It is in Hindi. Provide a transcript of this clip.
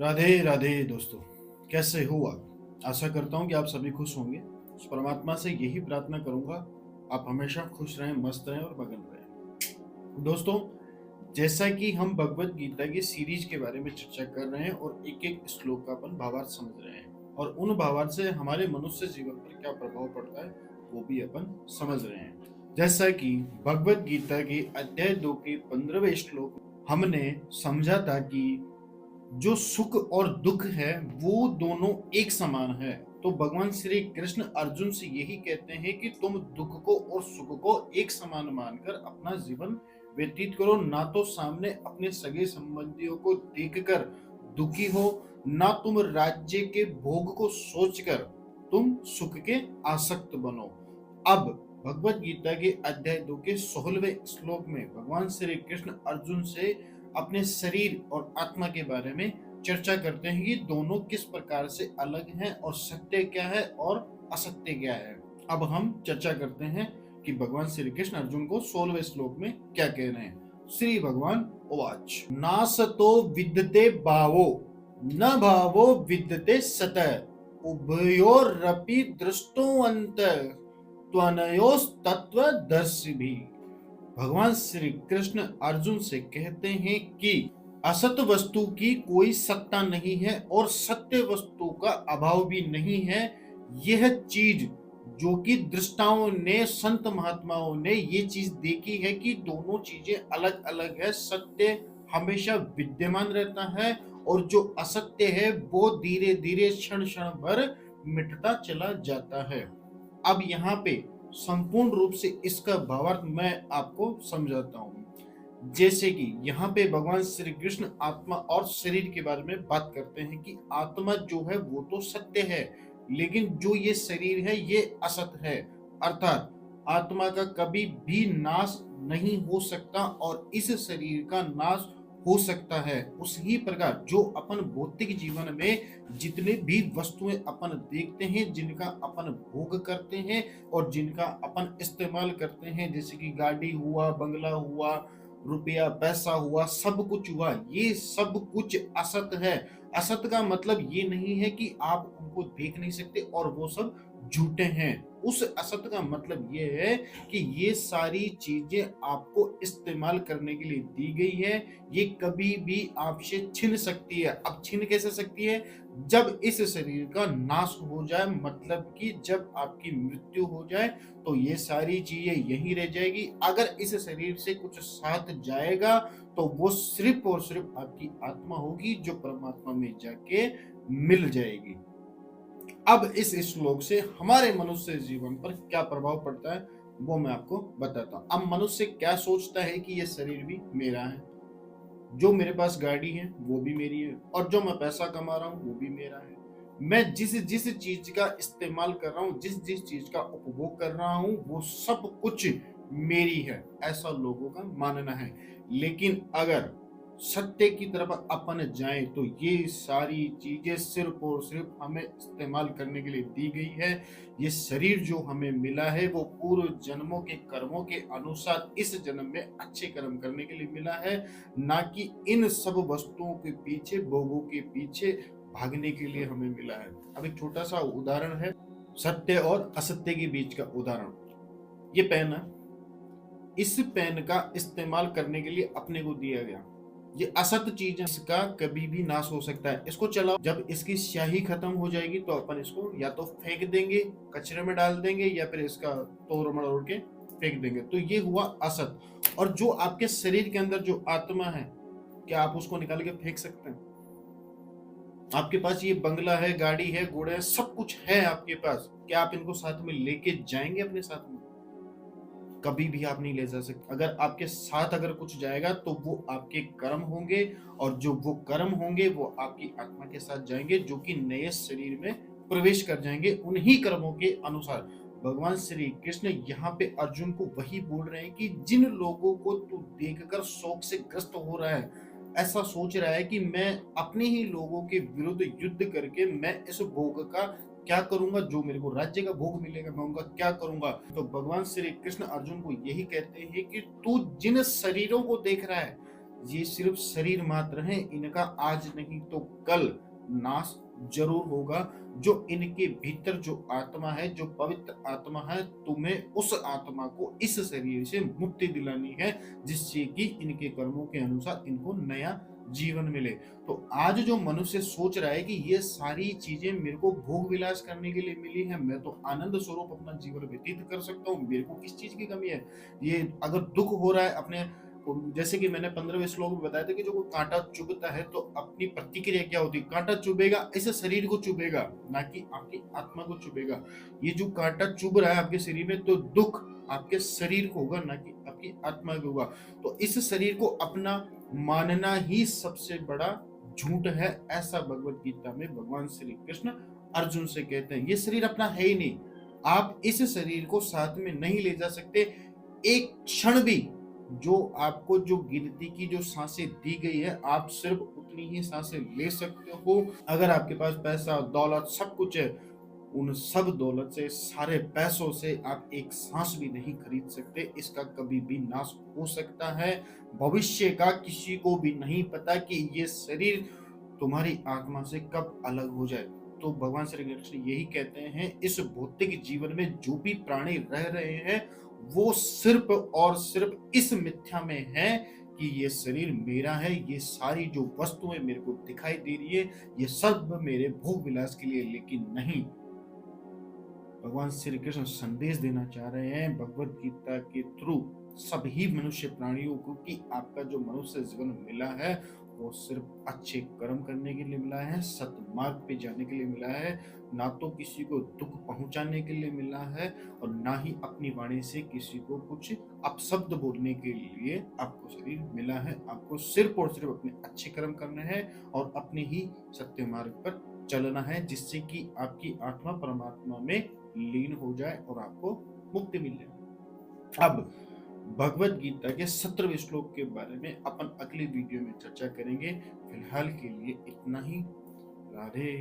राधे राधे दोस्तों, कैसे हो आप? आशा करता हूँ कि आप सभी खुश होंगे। उस परमात्मा से यही प्रार्थना करूंगा, आप हमेशा खुश रहें, मस्त रहें और मगन रहें। दोस्तों, जैसा कि हम भगवत गीता की सीरीज के बारे में चर्चा कर रहे हैं और एक एक श्लोक का अपन भावार्थ समझ रहे हैं और उन भावार्थ से हमारे मनुष्य जीवन पर क्या प्रभाव पड़ता है वो भी अपन समझ रहे हैं। जैसा कि भगवत गीता के अध्याय 2 के 15वें श्लोक हमने समझा था कि जो सुख और दुख है वो दोनों एक समान है। तो भगवान श्री कृष्ण अर्जुन से यही कहते हैं कि तुम दुख को और सुख को एक समान मानकर अपना जीवन व्यतीत करो, ना तो सामने अपने सगे संबंधियों को देखकर दुखी हो, ना तुम राज्य के भोग को सोचकर तुम सुख के आसक्त बनो। अब भगवत गीता के अध्याय 2 के 16वें श्लोक में भगवान श्री कृष्ण अर्जुन से अपने शरीर और आत्मा के बारे में चर्चा करते हैं कि दोनों किस प्रकार से अलग हैं और सत्य क्या है और असत्य क्या है। अब हम चर्चा करते हैं कि भगवान श्री कृष्ण अर्जुन को 16वें श्लोक में क्या कह रहे हैं। श्री भगवान उवाच नासतो विद्यते भावो न भावो विद्यते सतः उभयोरपि दृष्टोऽन्त त्वनयोस् तत्त्वदर्शिभिः। भगवान श्री कृष्ण अर्जुन से कहते हैं कि असत वस्तु की कोई सत्ता नहीं है और सत्य वस्तु का अभाव भी नहीं है। यह चीज जो कि दृष्टाओं ने, संत महात्माओं ने ये चीज देखी है कि दोनों चीजें अलग अलग है। सत्य हमेशा विद्यमान रहता है और जो असत्य है वो धीरे धीरे क्षण क्षण भर मिटता चला जाता है। अब यहाँ पे संपूर्ण रूप से इसका भावार्थ मैं आपको समझाता हूँ। जैसे कि यहाँ पे भगवान श्री कृष्ण आत्मा और शरीर के बारे में बात करते हैं कि आत्मा जो है वो तो सत्य है, लेकिन जो ये शरीर है ये असत है। अर्थात आत्मा का कभी भी नाश नहीं हो सकता और इस शरीर का नाश हो सकता है। उसी प्रकार जो अपन भौतिक जीवन में जितने भी वस्तुएं अपन देखते हैं, जिनका अपन भोग करते हैं और जिनका अपन इस्तेमाल करते हैं, जैसे कि गाड़ी हुआ, बंगला हुआ, रुपया पैसा हुआ, सब कुछ हुआ, ये सब कुछ असत है। असत का मतलब ये नहीं है कि आप उनको देख नहीं सकते और वो सब झूठे हैं। उस असत का मतलब ये है कि ये सारी चीजें आपको इस्तेमाल करने के लिए दी गई है, ये कभी भी आपसे छिन सकती है। अब छिन कैसे सकती है? जब इस शरीर का नाश हो जाए, मतलब कि जब आपकी मृत्यु हो जाए तो ये सारी चीजें यहीं रह जाएगी। अगर इस शरीर से कुछ साथ जाएगा तो वो सिर्फ और सिर्फ आपकी आत्मा होगी जो परमात्मा में जाके मिल जाएगी। अब इस श्लोक से हमारे मनुष्य जीवन पर क्या प्रभाव पड़ता है वो मैं आपको बताता हूँ। अब मनुष्य क्या सोचता है कि ये शरीर भी मेरा है, जो मेरे पास गाड़ी है वो भी मेरी है और जो मैं पैसा कमा रहा हूँ वो भी मेरा है। मैं जिस जिस चीज का इस्तेमाल कर रहा हूँ, जिस जिस चीज का उपभोग कर रहा हूँ वो सब कुछ मेरी है, ऐसा लोगों का मानना है। लेकिन अगर सत्य की तरफ अपन जाएं तो ये सारी चीजें सिर्फ और सिर्फ हमें इस्तेमाल करने के लिए दी गई है। ये शरीर जो हमें मिला है वो पूर्व जन्मों के कर्मों के अनुसार इस जन्म में अच्छे कर्म करने के लिए मिला है, ना कि इन सब वस्तुओं के पीछे, भोगों के पीछे भागने के लिए हमें मिला है। अब एक छोटा सा उदाहरण है सत्य और असत्य के बीच का उदाहरण। ये पेन है, इस पेन का इस्तेमाल करने के लिए अपने को दिया गया, ये असत चीज है, इसका कभी भी नाश हो सकता है। इसको चलाओ, जब इसकी स्याही खत्म हो जाएगी तो अपन इसको या तो फेंक देंगे, कचरे में डाल देंगे, या फिर इसका तोड़ मरोड़ के फेंक देंगे। तो ये हुआ असत। और जो आपके शरीर के अंदर जो आत्मा है, क्या आप उसको निकाल के फेंक सकते हैं? आपके पास ये बंगला है, गाड़ी है, घोड़े है, सब कुछ है आपके पास, क्या आप इनको साथ में लेके जाएंगे अपने साथ में? कभी भी आप नहीं ले जा सकते। अगर आपके साथ अगर कुछ जाएगा तो वो आपके कर्म होंगे और जो वो कर्म होंगे वो आपकी आत्मा के साथ जाएंगे, जो कि नए शरीर में प्रवेश कर जाएंगे उन्हीं कर्मों के अनुसार। भगवान श्री कृष्ण यहाँ पे अर्जुन को वही बोल रहे हैं कि जिन लोगों को तू देखकर शोक से ग्रस्त हो रहा है, ऐसा सोच रहा है कि मैं अपने ही लोगों के विरुद्ध युद्ध करके मैं इस भोग का क्या करूंगा, जो मेरे को राज्य का भोग मिलेगा मैं उनका क्या करूंगा। तो भगवान श्री कृष्ण अर्जुन को यही कहते हैं कि तू जिन शरीरों को देख रहा है, ये सिर्फ शरीर मात्र हैं, इनका आज नहीं तो कल नाश जरूर होगा। जो इनके भीतर जो आत्मा है, जो पवित्र आत्मा है, तुम्हें उस आत्मा को इस शरीर से मुक्ति दिलानी है, जिससे कि इनके कर्मों के अनुसार इनको नया जीवन मिले। तो आज जो मनुष्य सोच रहा है कि ये सारी चीजें मेरे को भोग विलास करने के लिए मिली है, मैं तो आनंद स्वरूप अपना जीवन व्यतीत कर सकता हूँ, मेरे को किस चीज की कमी है। ये अगर दुख हो रहा है अपने, जैसे कि मैंने 15वें श्लोक में बताया था कि जो कोई कांटा चुभता है तो अपनी प्रतिक्रिया क्या होती है, कांटा चुभेगा, इसे शरीर को चुभेगा, ना कि आपकी आत्मा को चुभेगा। ये जो कांटा चुभ रहा है आपके शरीर में, तो दुख आपके शरीर को होगा, ना कि आपकी आत्मा को होगा। तो इस शरीर को अपना मानना ही सबसे बड़ा झूठ है, ऐसा भगवत गीता में भगवान श्री कृष्ण अर्जुन से कहते हैं। ये शरीर अपना है ही नहीं, आप इस शरीर को साथ में नहीं ले जा सकते। एक क्षण भी जो आपको जो गिनती की जो सांसें दी गई है, आप सिर्फ उतनी ही सांसें ले सकते हो। अगर आपके पास पैसा दौलत सब कुछ है, उन सब दौलत से, सारे पैसों से आप एक सांस भी नहीं खरीद सकते। इसका कभी भी नाश हो सकता है। भविष्य का किसी को भी नहीं पता कि ये शरीर तुम्हारी आत्मा से कब अलग हो जाए। तो भगवान श्री कृष्ण यही कहते हैं, इस भौतिक जीवन में जो भी प्राणी रह रहे हैं वो सिर्फ और सिर्फ इस मिथ्या में है कि ये शरीर मेरा है, ये सारी जो वस्तुएं मेरे को दिखाई दे रही है ये सब मेरे भोग विलास के लिए, लेकिन नहीं। भगवान श्री कृष्ण संदेश देना चाह रहे हैं भगवत गीता के थ्रू सभी मनुष्य प्राणियों को कि आपका जो मनुष्य जीवन मिला है वो सिर्फ अच्छे कर्म करने के लिए मिला है, सतमार्ग पे जाने के लिए मिला है, ना तो किसी को दुख पहुंचाने के लिए मिला है, और ना ही अपनी वाणी से किसी को कुछ अपशब्द बोलने के लिए आपको शरीर मिला है। आपको सिर्फ और सिर्फ अपने अच्छे कर्म करने हैं और अपने ही सत्य मार्ग पर चलना है, जिससे कि आपकी आत्मा परमात्मा में लीन हो जाए और आपको मुक्ति मिल जाए। अब भगवत गीता के 17वें श्लोक के बारे में अपन अगले वीडियो में चर्चा करेंगे। फिलहाल के लिए इतना ही। राधे।